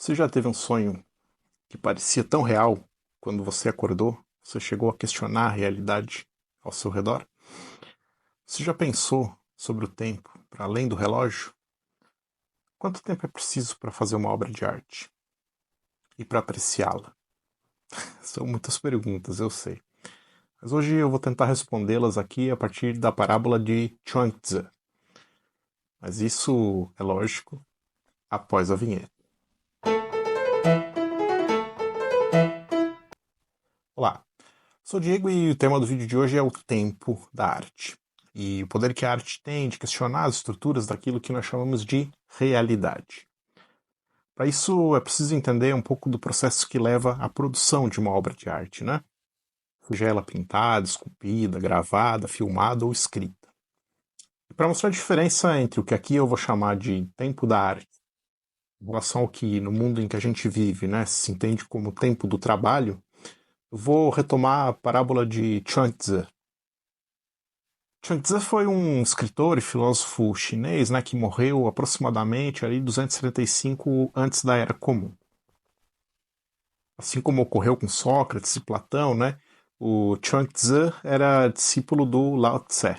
Você já teve um sonho que parecia tão real quando você acordou? Você chegou a questionar a realidade ao seu redor? Você já pensou sobre o tempo para além do relógio? Quanto tempo é preciso para fazer uma obra de arte? E para apreciá-la? São muitas perguntas, eu sei. Mas hoje eu vou tentar respondê-las aqui a partir da parábola de Chuang-Tzu. Mas isso, é lógico, após a vinheta. Olá, sou o Diego e o tema do vídeo de hoje é o tempo da arte. E o poder que a arte tem de questionar as estruturas daquilo que nós chamamos de realidade. Para isso é preciso entender um pouco do processo que leva à produção de uma obra de arte, né? Seja ela pintada, esculpida, gravada, filmada ou escrita. E para mostrar a diferença entre o que aqui eu vou chamar de tempo da arte, em relação ao que no mundo em que a gente vive, né, se entende como tempo do trabalho, eu vou retomar a parábola de Chuang-Tzu. Chuang-Tzu foi um escritor e filósofo chinês, né, que morreu aproximadamente ali 275 antes da Era Comum. Assim como ocorreu com Sócrates e Platão, né, o Chuang-Tzu era discípulo do Lao Tse.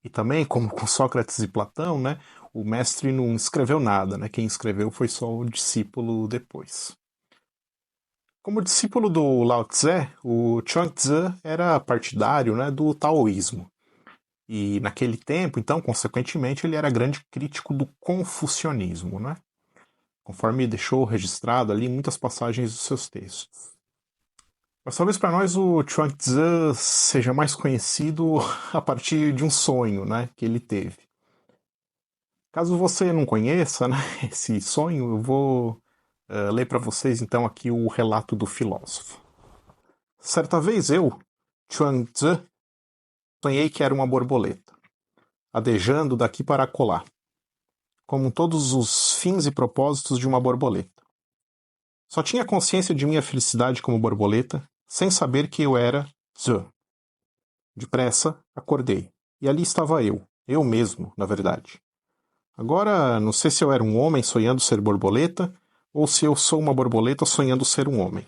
E também, como com Sócrates e Platão, né, o mestre não escreveu nada, né, quem escreveu foi só o discípulo depois. Como discípulo do Lao Tse, o Chuang-Tzu era partidário, né, do taoísmo. E naquele tempo, então, consequentemente, ele era grande crítico do confucionismo, né? Conforme deixou registrado ali muitas passagens dos seus textos. Mas talvez para nós o Chuang-Tzu seja mais conhecido a partir de um sonho, né, que ele teve. Caso você não conheça, né, esse sonho, eu vou ler para vocês então aqui o relato do filósofo. Certa vez eu, Chuang-Tzu, sonhei que era uma borboleta, adejando daqui para acolá, como todos os fins e propósitos de uma borboleta. Só tinha consciência de minha felicidade como borboleta, sem saber que eu era Tzu. Depressa, acordei, e ali estava eu mesmo, na verdade. Agora, não sei se eu era um homem sonhando ser borboleta, ou se eu sou uma borboleta sonhando ser um homem.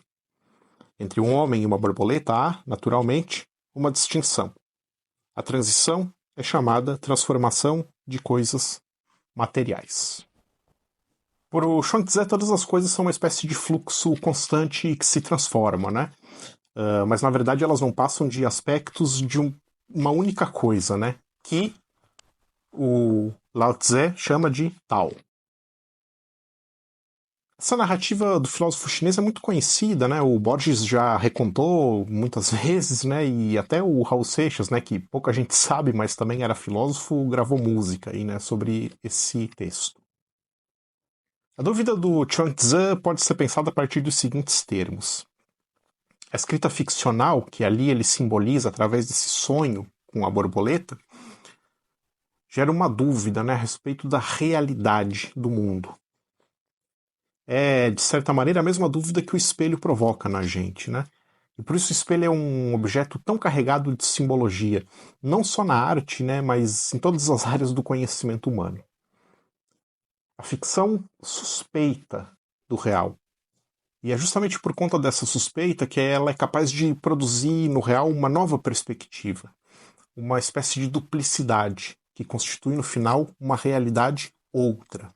Entre um homem e uma borboleta há, naturalmente, uma distinção. A transição é chamada transformação de coisas materiais. Por o Chuang-Tzu, todas as coisas são uma espécie de fluxo constante que se transforma, né? Mas na verdade elas não passam de aspectos de uma única coisa, né? Que o Lao Tse chama de Tao. Essa narrativa do filósofo chinês é muito conhecida, né? O Borges já recontou muitas vezes, né? E até o Raul Seixas, né? Que pouca gente sabe, mas também era filósofo, gravou música aí, né? Sobre esse texto. A dúvida do Chuang-Tzu pode ser pensada a partir dos seguintes termos. A escrita ficcional, que ali ele simboliza através desse sonho com a borboleta, gera uma dúvida, né, a respeito da realidade do mundo. É, de certa maneira, a mesma dúvida que o espelho provoca na gente, né? E por isso o espelho é um objeto tão carregado de simbologia, não só na arte, né, mas em todas as áreas do conhecimento humano. A ficção suspeita do real. E é justamente por conta dessa suspeita que ela é capaz de produzir no real uma nova perspectiva, uma espécie de duplicidade, que constitui no final uma realidade outra.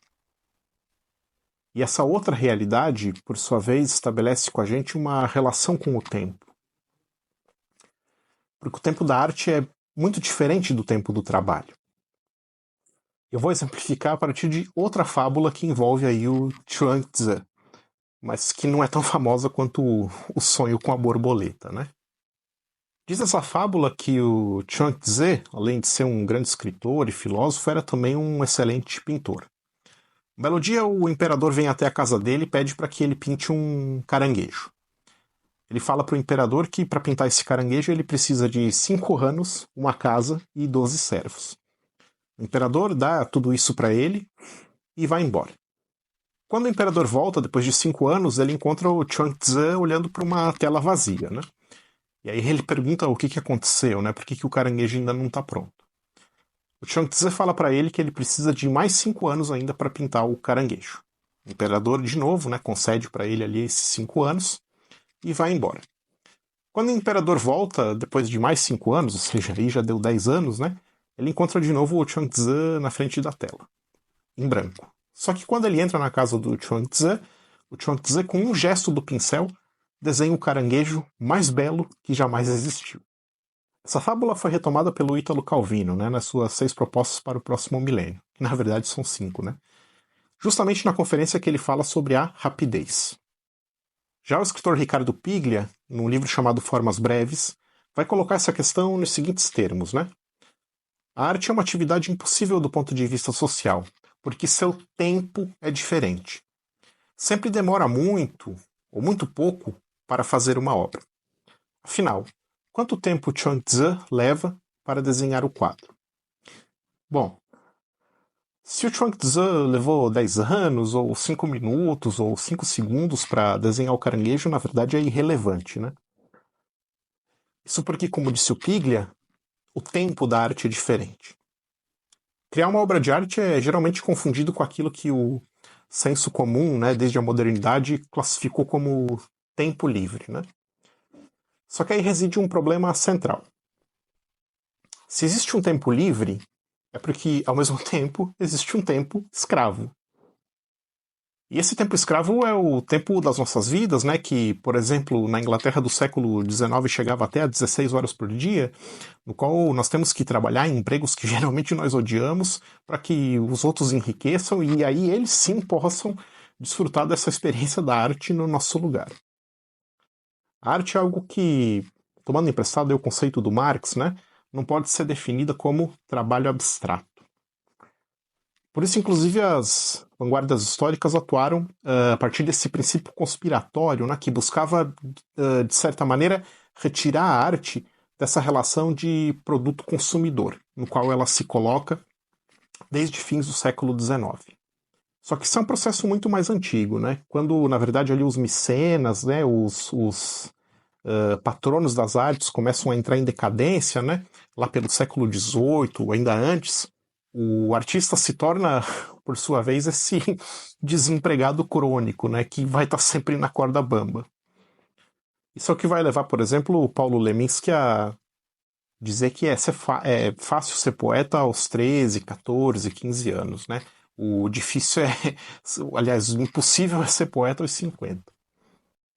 E essa outra realidade, por sua vez, estabelece com a gente uma relação com o tempo. Porque o tempo da arte é muito diferente do tempo do trabalho. Eu vou exemplificar a partir de outra fábula que envolve aí o Chuang-Tzu, mas que não é tão famosa quanto o sonho com a borboleta, né? Diz essa fábula que o Chuang-Tzu, além de ser um grande escritor e filósofo, era também um excelente pintor. Um belo dia, o imperador vem até a casa dele e pede para que ele pinte um caranguejo. Ele fala para o imperador que para pintar esse caranguejo ele precisa de 5 anos, uma casa e 12 servos. O imperador dá tudo isso para ele e vai embora. Quando o imperador volta, depois de 5 anos, ele encontra o Chuang-Tzu olhando para uma tela vazia, né? E aí ele pergunta o que aconteceu, né? Por que o caranguejo ainda não está pronto? O Chuang-Tzu fala para ele que ele precisa de mais 5 anos ainda para pintar o caranguejo. O imperador, de novo, né, concede para ele ali esses 5 anos e vai embora. Quando o imperador volta, depois de mais 5 anos, ou seja, aí já deu 10 anos, né, ele encontra de novo o Chuang-Tzu na frente da tela, em branco. Só que quando ele entra na casa do Chuang-Tzu, o Chuang-Tzu, com um gesto do pincel, desenha o caranguejo mais belo que jamais existiu. Essa fábula foi retomada pelo Ítalo Calvino, né, nas suas 6 propostas para o próximo milênio, que na verdade são 5, né? Justamente na conferência que ele fala sobre a rapidez. Já o escritor Ricardo Piglia, num livro chamado Formas Breves, vai colocar essa questão nos seguintes termos, né? A arte é uma atividade impossível do ponto de vista social, porque seu tempo é diferente. Sempre demora muito, ou muito pouco, para fazer uma obra. Afinal, quanto tempo Chuang-Tzu leva para desenhar o quadro? Bom, se o Chuang-Tzu levou 10 anos, ou 5 minutos, ou 5 segundos para desenhar o caranguejo, na verdade é irrelevante, né? Isso porque, como disse o Piglia, o tempo da arte é diferente. Criar uma obra de arte é geralmente confundido com aquilo que o senso comum, né, desde a modernidade, classificou como tempo livre, né? Só que aí reside um problema central. Se existe um tempo livre, é porque, ao mesmo tempo, existe um tempo escravo. E esse tempo escravo é o tempo das nossas vidas, né? Que, por exemplo, na Inglaterra do século XIX chegava até a 16 horas por dia, no qual nós temos que trabalhar em empregos que geralmente nós odiamos para que os outros enriqueçam e aí eles sim possam desfrutar dessa experiência da arte no nosso lugar. A arte é algo que, tomando emprestado o conceito do Marx, né, não pode ser definida como trabalho abstrato. Por isso, inclusive, as vanguardas históricas atuaram a partir desse princípio conspiratório, né, que buscava, de certa maneira, retirar a arte dessa relação de produto-consumidor, no qual ela se coloca desde fins do século XIX. Só que isso é um processo muito mais antigo, né? Quando, na verdade, ali os mecenas, né, os patronos das artes começam a entrar em decadência, né? Lá pelo século XVIII, ainda antes, o artista se torna, por sua vez, esse desempregado crônico, né? Que vai estar sempre na corda bamba. Isso é o que vai levar, por exemplo, o Paulo Leminski a dizer que é fácil ser poeta aos 13, 14, 15 anos, né? O difícil aliás, o impossível é ser poeta aos 50.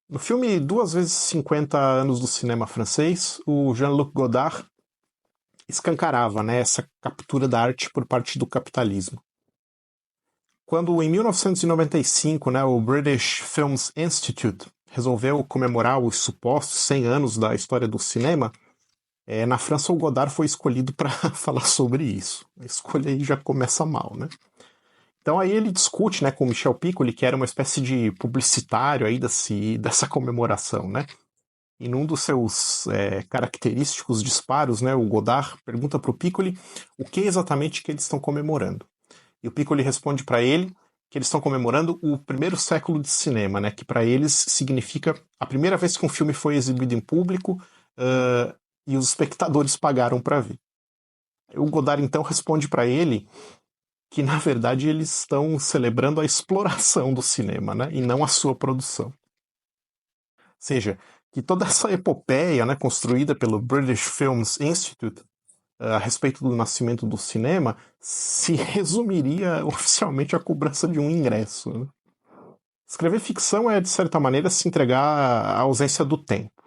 No filme 2 vezes 50 anos do cinema francês, o Jean-Luc Godard escancarava, né, essa captura da arte por parte do capitalismo. Quando, em 1995, né, o British Films Institute resolveu comemorar os supostos 100 anos da história do cinema, na França o Godard foi escolhido para falar sobre isso. A escolha aí já começa mal, né? Então aí ele discute, né, com o Michel Piccoli, que era uma espécie de publicitário aí dessa comemoração, né? E num dos seus característicos disparos, né, o Godard pergunta para o Piccoli o que exatamente que eles estão comemorando. E o Piccoli responde para ele que eles estão comemorando o primeiro século de cinema, né, que para eles significa a primeira vez que um filme foi exibido em público e os espectadores pagaram para ver. O Godard então responde para ele que na verdade eles estão celebrando a exploração do cinema, né, e não a sua produção. Ou seja, que toda essa epopeia, né, construída pelo British Films Institute a respeito do nascimento do cinema se resumiria oficialmente à cobrança de um ingresso. Né? Escrever ficção é, de certa maneira, se entregar à ausência do tempo,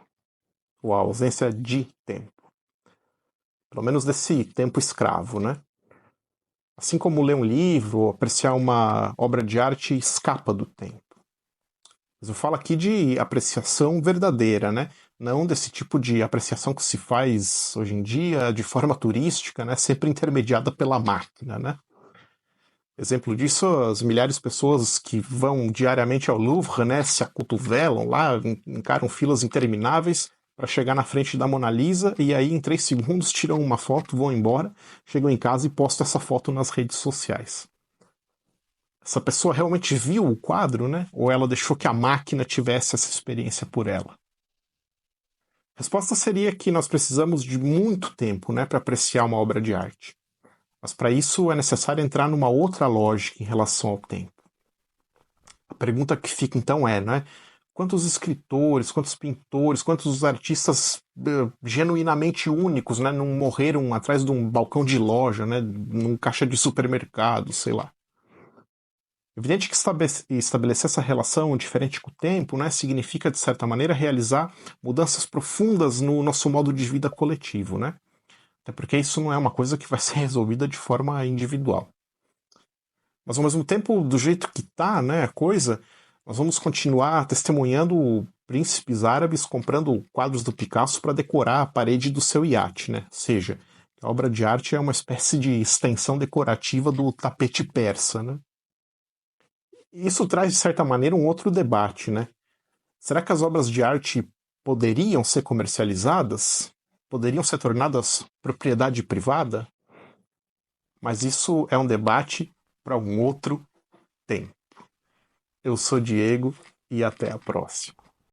ou à ausência de tempo. Pelo menos desse tempo escravo, né? Assim como ler um livro ou apreciar uma obra de arte escapa do tempo. Mas eu falo aqui de apreciação verdadeira, né? Não desse tipo de apreciação que se faz hoje em dia de forma turística, né? Sempre intermediada pela máquina, né? Exemplo disso, as milhares de pessoas que vão diariamente ao Louvre, né? Se acotovelam lá, encaram filas intermináveis para chegar na frente da Mona Lisa e aí em 3 segundos tiram uma foto, vão embora, chegam em casa e postam essa foto nas redes sociais. Essa pessoa realmente viu o quadro, né? Ou ela deixou que a máquina tivesse essa experiência por ela? A resposta seria que nós precisamos de muito tempo, né, para apreciar uma obra de arte. Mas para isso é necessário entrar numa outra lógica em relação ao tempo. pergunta que fica então é, né? Quantos escritores, quantos pintores, quantos artistas genuinamente únicos, né, não morreram atrás de um balcão de loja, né, num caixa de supermercado, sei lá. Evidente que estabelecer essa relação diferente com o tempo, né, significa, de certa maneira, realizar mudanças profundas no nosso modo de vida coletivo, né? Até porque isso não é uma coisa que vai ser resolvida de forma individual. Mas ao mesmo tempo, do jeito que tá, né, a coisa, nós vamos continuar testemunhando príncipes árabes comprando quadros do Picasso para decorar a parede do seu iate, né? Ou seja, a obra de arte é uma espécie de extensão decorativa do tapete persa, né? Isso traz, de certa maneira, um outro debate, né? Será que as obras de arte poderiam ser comercializadas? Poderiam ser tornadas propriedade privada? Mas isso é um debate para um outro tempo. Eu sou Diego e até a próxima.